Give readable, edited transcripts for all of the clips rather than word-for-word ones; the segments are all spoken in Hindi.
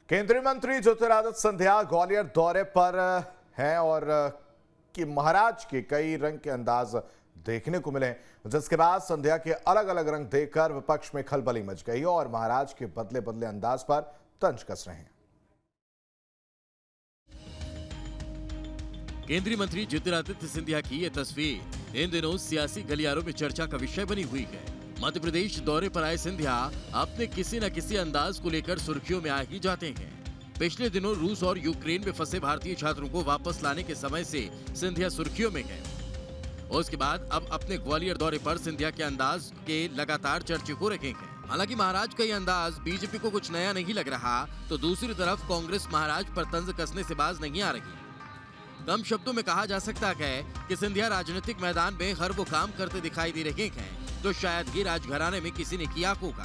केंद्रीय मंत्री ज्योतिरादित्य सिंधिया ग्वालियर दौरे पर हैं और कि महाराज के कई रंग के अंदाज देखने को मिले, जिसके बाद सिंधिया के अलग अलग रंग देखकर विपक्ष में खलबली मच गई और महाराज के बदले बदले अंदाज पर तंज कस रहे हैं। केंद्रीय मंत्री ज्योतिरादित्य सिंधिया की ये तस्वीर इन दिनों सियासी गलियारों में चर्चा का विषय बनी हुई है। मध्य प्रदेश दौरे पर आए सिंधिया अपने किसी न किसी अंदाज को लेकर सुर्खियों में आ ही जाते हैं। पिछले दिनों रूस और यूक्रेन में फंसे भारतीय छात्रों को वापस लाने के समय से सिंधिया सुर्खियों में है। उसके बाद अब अपने ग्वालियर दौरे पर सिंधिया के अंदाज के लगातार चर्चे हो रहे हैं। हालांकि महाराज का ये अंदाज बीजेपी को कुछ नया नहीं लग रहा, तो दूसरी तरफ कांग्रेस महाराज पर तंज कसने से बाज नहीं आ रही। कम शब्दों में कहा जा सकता है कि सिंधिया राजनीतिक मैदान में हर वो काम करते दिखाई दे रहे हैं तो शायद ही राजघराने में किसी ने किया होगा।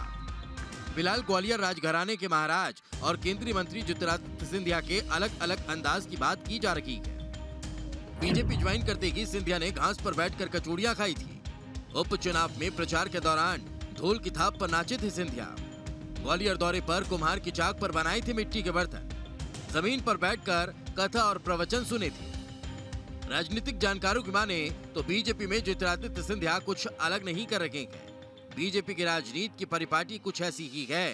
फिलहाल ग्वालियर राजघराने के महाराज और केंद्रीय मंत्री ज्योतिरादित्य सिंधिया के अलग अलग अंदाज की बात की जा रही है। बीजेपी ज्वाइन करते ही सिंधिया ने घास पर बैठकर कचौड़ियां खाई थी। उपचुनाव में प्रचार के दौरान ढोल की थाप पर नाचे थे सिंधिया। ग्वालियर दौरे पर कुम्हार की चाक पर बनाए थे मिट्टी के बर्तन। जमीन पर बैठकर कथा और प्रवचन सुने थे। राजनीतिक जानकारों की माने तो बीजेपी में ज्योतिरादित्य सिंधिया कुछ अलग नहीं कर रहे हैं। बीजेपी की राजनीति की परिपाटी कुछ ऐसी ही है।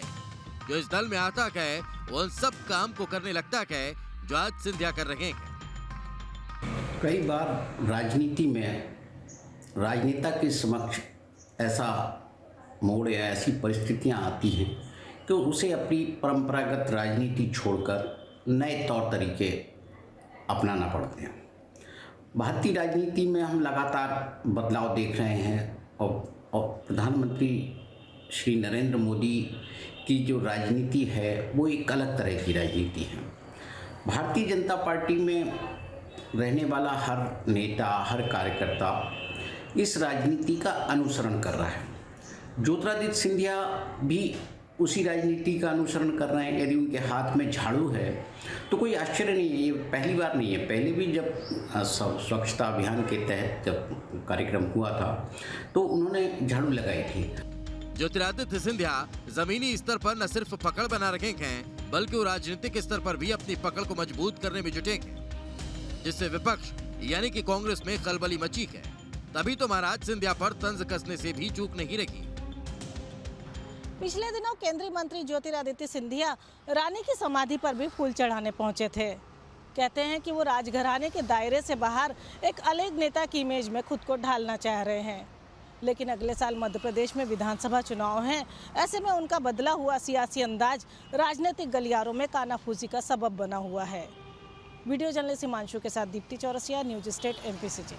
जो इस दल में आता है वो उन सब काम को करने लगता है जो आज सिंधिया कर रहे हैं। कई बार राजनीति में राजनेता के समक्ष ऐसा मोड़ या ऐसी परिस्थितियां आती हैं कि उसे अपनी परंपरागत राजनीति छोड़कर नए तौर तरीके अपनाना पड़ते हैं। भारतीय राजनीति में हम लगातार बदलाव देख रहे हैं और प्रधानमंत्री श्री नरेंद्र मोदी की जो राजनीति है वो एक अलग तरह की राजनीति है। भारतीय जनता पार्टी में रहने वाला हर नेता, हर कार्यकर्ता इस राजनीति का अनुसरण कर रहा है। ज्योतिरादित्य सिंधिया भी उसी राजनीति का अनुसरण कर रहे हैं। यदि उनके हाथ में झाड़ू है तो कोई आश्चर्य नहीं है, ये पहली बार नहीं है। पहले भी जब स्वच्छता अभियान के तहत जब कार्यक्रम हुआ था तो उन्होंने झाड़ू लगाई थी। ज्योतिरादित्य सिंधिया जमीनी स्तर पर न सिर्फ पकड़ बना रखे हैं बल्कि वो राजनीतिक स्तर पर भी अपनी पकड़ को मजबूत करने में जुटे हैं, जिससे विपक्ष यानी कि कांग्रेस में खलबली मची है। तभी तो महाराज सिंधिया पर तंज कसने से भी चूक नहीं रही। पिछले दिनों केंद्रीय मंत्री ज्योतिरादित्य सिंधिया रानी की समाधि पर भी फूल चढ़ाने पहुंचे थे। कहते हैं कि वो राजघराने के दायरे से बाहर एक अलग नेता की इमेज में खुद को ढालना चाह रहे हैं। लेकिन अगले साल मध्य प्रदेश में विधानसभा चुनाव हैं, ऐसे में उनका बदला हुआ सियासी अंदाज राजनीतिक गलियारों में कानाफूसी का सबब बना हुआ है। वीडियो जर्नलिस्ट हिमांशु के साथ Deepti Chaurasia, news state, MP city.